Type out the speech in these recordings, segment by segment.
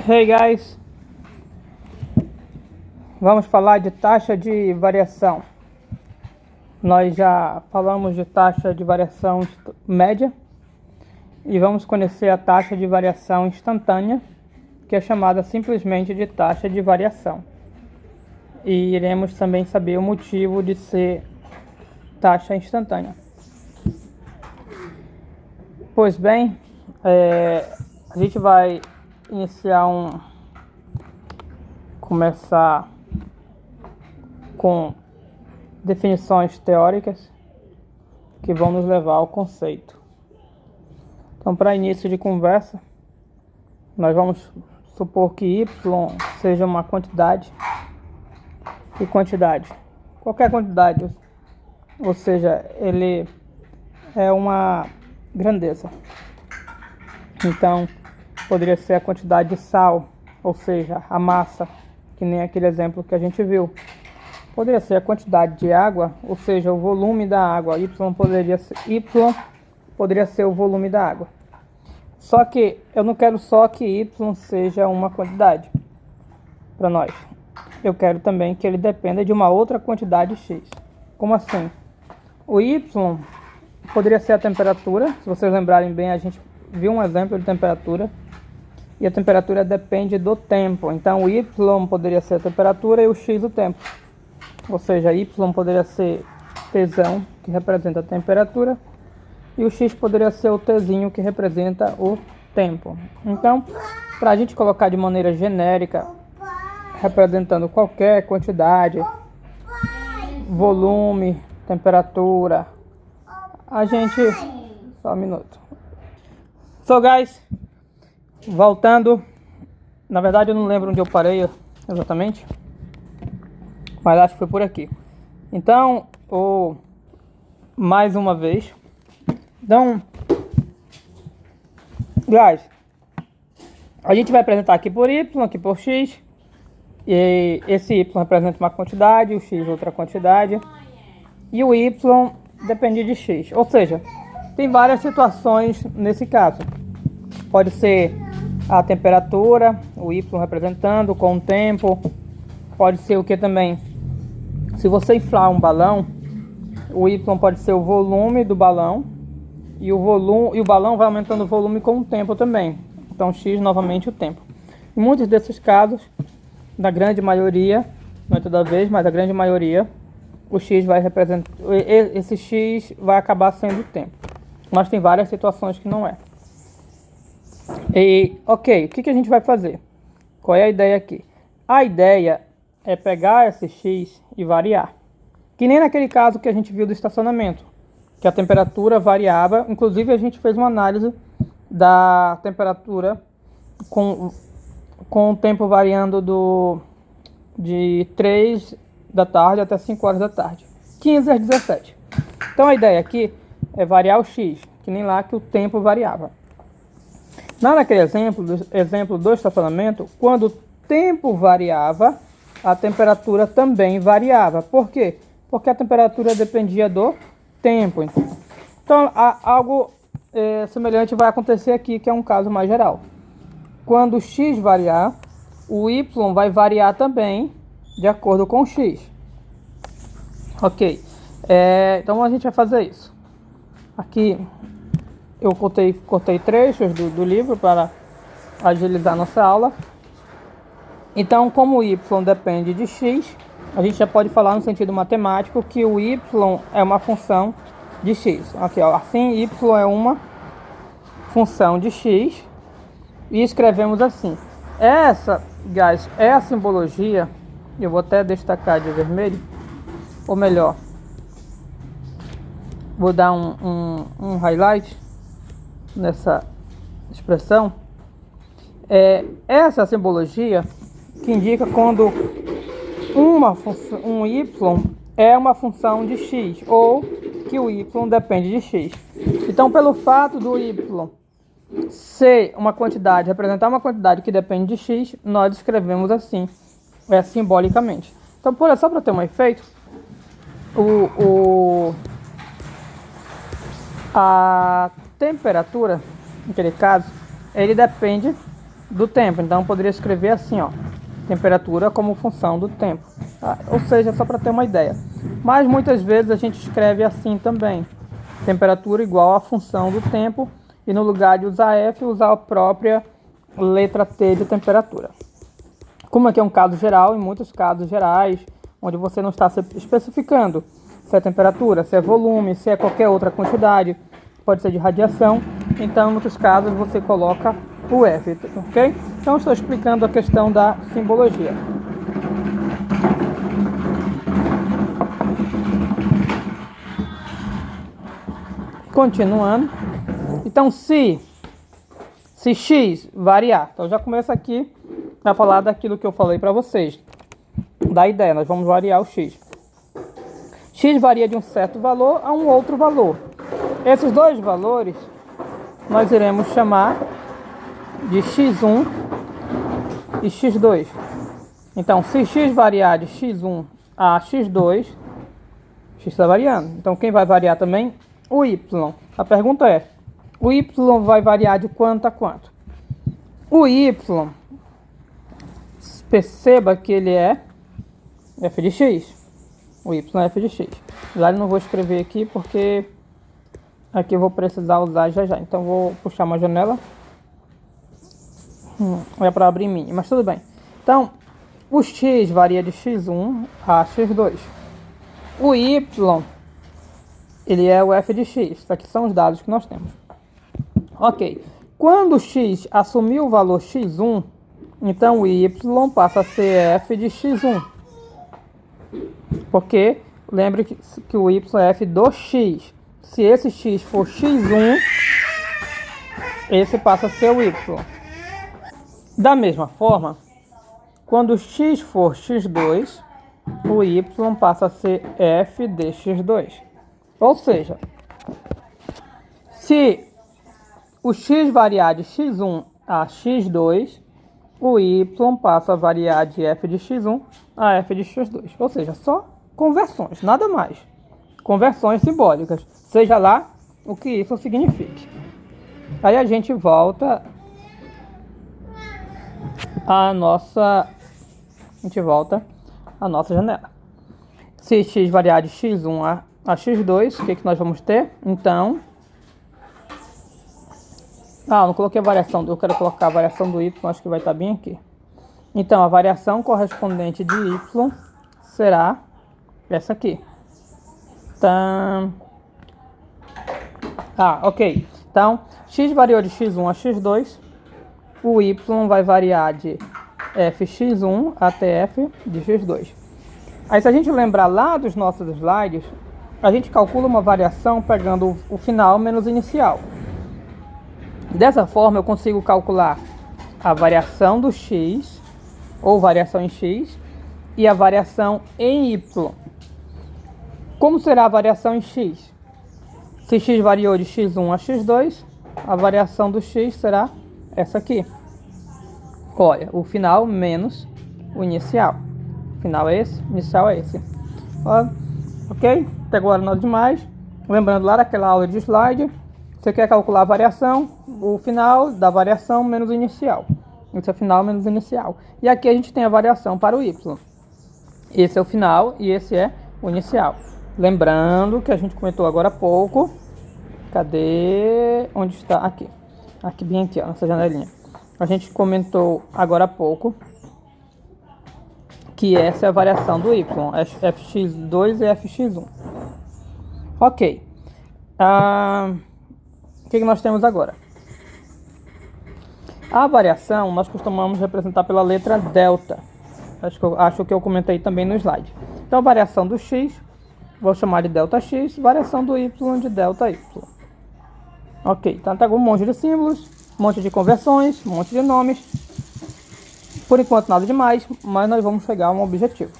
Hey guys, vamos falar de taxa de variação. Nós já falamos de taxa de variação média e vamos conhecer a taxa de variação instantânea, que é chamada simplesmente de taxa de variação. E iremos também saber o motivo de ser taxa instantânea. Pois bem, a gente vai começar com definições teóricas que vão nos levar ao conceito. Então, para início de conversa, nós vamos supor que y seja uma quantidade. E quantidade? Qualquer quantidade, ou seja, ele é uma grandeza. Então, poderia ser a quantidade de sal, ou seja, a massa, que nem aquele exemplo que a gente viu. Poderia ser a quantidade de água, ou seja, o volume da água. Y poderia ser o volume da água. Só que eu não quero só que Y seja uma quantidade para nós. Eu quero também que ele dependa de uma outra quantidade X. Como assim? O Y poderia ser a temperatura. Se vocês lembrarem bem, a gente viu um exemplo de temperatura. E a temperatura depende do tempo. Então o Y poderia ser a temperatura e o X o tempo. Ou seja, Y poderia ser Tzão, que representa a temperatura. E o X poderia ser o Tzinho, que representa o tempo. Então, para a gente colocar de maneira genérica, representando qualquer quantidade, volume, temperatura, a gente... Só um minuto. So guys, voltando, na verdade eu não lembro onde eu parei exatamente, mas acho que foi por aqui. Então, mais uma vez, então, guys, a gente vai apresentar aqui por Y, aqui por X, e esse Y representa uma quantidade, o X outra quantidade, e o Y depende de X, ou seja, tem várias situações nesse caso. Pode ser a temperatura, o Y representando com o tempo. Pode ser o que também? Se você inflar um balão, o Y pode ser o volume do balão. E o balão vai aumentando o volume com o tempo também. Então X novamente o tempo. Em muitos desses casos, na grande maioria, não é toda vez, mas a grande maioria, o X vai representar. Esse X vai acabar sendo o tempo. Mas tem várias situações que não é. E, ok, o que a gente vai fazer? Qual é a ideia aqui? A ideia é pegar esse X e variar. Que nem naquele caso que a gente viu do estacionamento, que a temperatura variava. Inclusive a gente fez uma análise da temperatura com o tempo variando de 3 da tarde até 5 horas da tarde, 15 às 17. Então a ideia aqui é variar o X, que nem lá que o tempo variava. Naquele exemplo do estacionamento, quando o tempo variava, a temperatura também variava. Por quê? Porque a temperatura dependia do tempo. Então, algo semelhante vai acontecer aqui, que é um caso mais geral. Quando o X variar, o Y vai variar também de acordo com o X. Ok. Então, a gente vai fazer isso. Aqui eu cortei trechos do livro para agilizar nossa aula. Então, como o Y depende de X, a gente já pode falar no sentido matemático que o Y é uma função de X. Aqui, ó, assim, Y é uma função de X e escrevemos assim. Essa, guys, é a simbologia. Eu vou até destacar de vermelho, ou melhor, vou dar um highlight nessa expressão. Essa simbologia que indica quando um Y é uma função de X, ou que o Y depende de X. Então, pelo fato do Y ser uma quantidade, representar uma quantidade que depende de X, nós escrevemos assim, simbolicamente. Então, só para ter um efeito, a temperatura, naquele caso, ele depende do tempo. Então eu poderia escrever assim, ó, temperatura como função do tempo. Ou seja, só para ter uma ideia. Mas muitas vezes a gente escreve assim também. Temperatura igual a função do tempo. E no lugar de usar F, usar a própria letra T de temperatura. Como aqui é um caso geral, em muitos casos gerais, onde você não está especificando se é temperatura, se é volume, se é qualquer outra quantidade, pode ser de radiação, então em muitos casos você coloca o F, ok? Então estou explicando a questão da simbologia. Continuando, então se x variar, então já começa aqui a falar daquilo que eu falei para vocês, da ideia, nós vamos variar o x. X varia de um certo valor a um outro valor. Esses dois valores nós iremos chamar de x1 e x2. Então, se x variar de x1 a x2, x está variando. Então, quem vai variar também? O y. A pergunta é, o y vai variar de quanto a quanto? O y, perceba que ele é f de x. O y é f de x. Já não vou escrever aqui porque aqui eu vou precisar usar já. Então vou puxar uma janela. É para abrir mini, mas tudo bem. Então, o x varia de x1 a x2. O y, ele é o f de x. Isso aqui são os dados que nós temos. Ok. Quando o x assumir o valor x1, então o y passa a ser f de x1. Porque, lembre que o y é f do x. Se esse x for x1, esse passa a ser o y. Da mesma forma, quando o x for x2, o y passa a ser f de x2. Ou seja, se o x variar de x1 a x2, o y passa a variar de f de x1 a f de x2. Ou seja, só conversões, nada mais. Conversões simbólicas, seja lá o que isso signifique. Aí a gente volta à nossa janela. Se x variar de x1 a x2, o que nós vamos ter? Então, não coloquei a variação, eu quero colocar a variação do y, acho que vai estar bem aqui. Então, a variação correspondente de y será essa aqui. Então, ok. Então, x variou de x1 a x2, o y vai variar de fx1 até f de x2. Aí, se a gente lembrar lá dos nossos slides, a gente calcula uma variação pegando o final menos o inicial. Dessa forma, eu consigo calcular a variação do x, ou variação em x, e a variação em y. Como será a variação em x? Se x variou de x1 a x2, a variação do x será essa aqui. Olha, o final menos o inicial. O final é esse, o inicial é esse. Ok? Até agora nada demais. Lembrando lá daquela aula de slide, você quer calcular a variação, o final da variação menos o inicial. Esse é o final menos o inicial. E aqui a gente tem a variação para o y. Esse é o final e esse é o inicial. Lembrando que a gente comentou agora há pouco. Cadê? Onde está? Aqui. Aqui, bem aqui, ó, nessa janelinha. A gente comentou agora há pouco que essa é a variação do y. fx2 e fx1. Ok. O que nós temos agora? A variação nós costumamos representar pela letra delta. Acho que eu comentei também no slide. Então, a variação do x, vou chamar de delta x, variação do y de delta y. Ok, então tá com um monte de símbolos, um monte de conversões, um monte de nomes. Por enquanto nada demais, mas nós vamos chegar a um objetivo.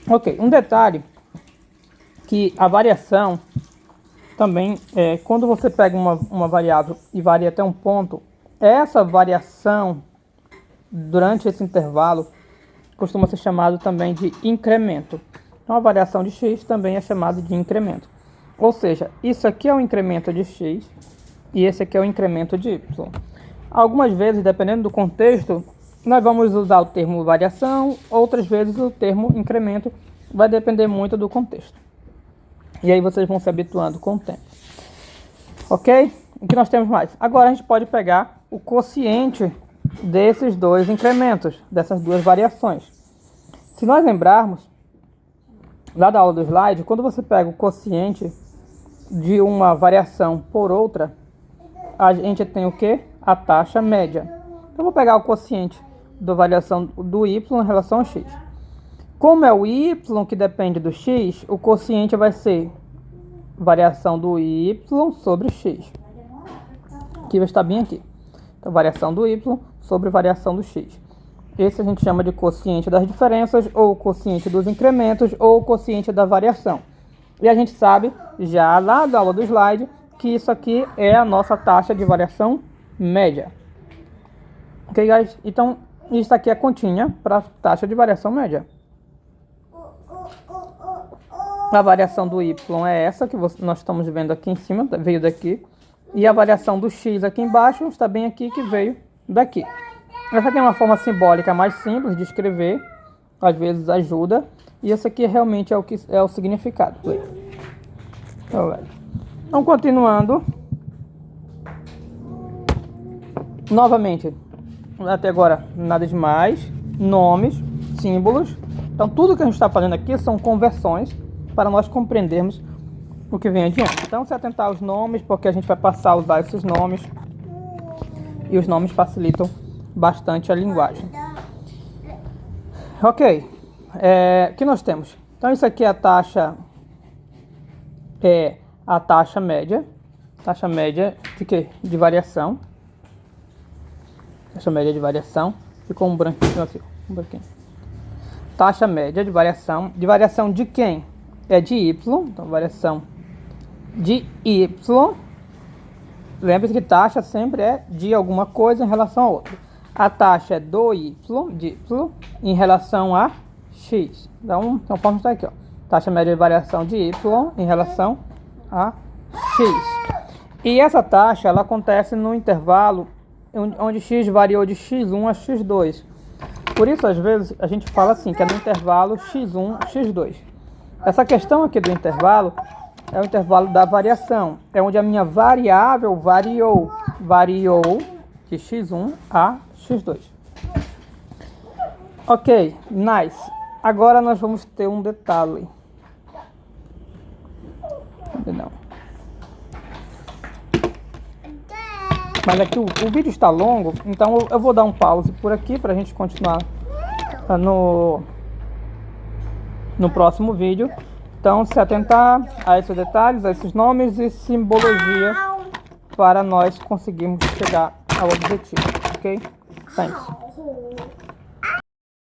Ok, um detalhe que a variação também, quando você pega uma variável e varia até um ponto, essa variação durante esse intervalo costuma ser chamado também de incremento. Então a variação de x também é chamada de incremento. Ou seja, isso aqui é o incremento de x e esse aqui é o incremento de y. Algumas vezes, dependendo do contexto, nós vamos usar o termo variação, outras vezes o termo incremento, vai depender muito do contexto. E aí vocês vão se habituando com o tempo. Ok? O que nós temos mais? Agora a gente pode pegar o quociente desses dois incrementos, dessas duas variações. Se nós lembrarmos, lá da aula do slide, quando você pega o quociente de uma variação por outra, a gente tem o que? A taxa média. Então, eu vou pegar o quociente da variação do y em relação ao x. Como é o y que depende do x, o quociente vai ser variação do y sobre x. Que vai estar bem aqui. Então, variação do y sobre variação do x. Esse a gente chama de quociente das diferenças, ou quociente dos incrementos, ou quociente da variação. E a gente sabe, já lá da aula do slide, que isso aqui é a nossa taxa de variação média. Ok, guys? Então, isso aqui é a continha para a taxa de variação média. A variação do y é essa que nós estamos vendo aqui em cima, veio daqui. E a variação do x aqui embaixo está bem aqui, que veio daqui. Essa aqui é uma forma simbólica mais simples de escrever, às vezes ajuda. E esse aqui realmente é o que é o significado. Então, continuando. Novamente, até agora nada demais. Nomes, símbolos. Então, tudo que a gente está fazendo aqui são conversões para nós compreendermos o que vem adiante. Então, se atentar aos nomes, porque a gente vai passar a usar esses nomes. E os nomes facilitam bastante a linguagem. Ok. O que nós temos? Então, isso aqui é a taxa média. Taxa média de quê? De variação. Taxa média de variação. Ficou um branquinho aqui. Um branquinho. Taxa média de variação. De variação de quem? É de y. Então, variação de y. Lembre-se que taxa sempre é de alguma coisa em relação a outra. A taxa é do y, de y, em relação a x. Então, conforme está aqui, ó. Taxa média de variação de y em relação a x. E essa taxa, ela acontece no intervalo onde x variou de x1 a x2. Por isso, às vezes, a gente fala assim, que é no intervalo x1 a x2. Essa questão aqui do intervalo é o intervalo da variação. É onde a minha variável variou de x1 a x2. Ok, nice. Agora nós vamos ter um detalhe. Não. Mas aqui o vídeo está longo, então eu vou dar um pause por aqui para a gente continuar no próximo vídeo. Então, se atentar a esses detalhes, a esses nomes e simbologia para nós conseguirmos chegar ao objetivo, ok? Thanks.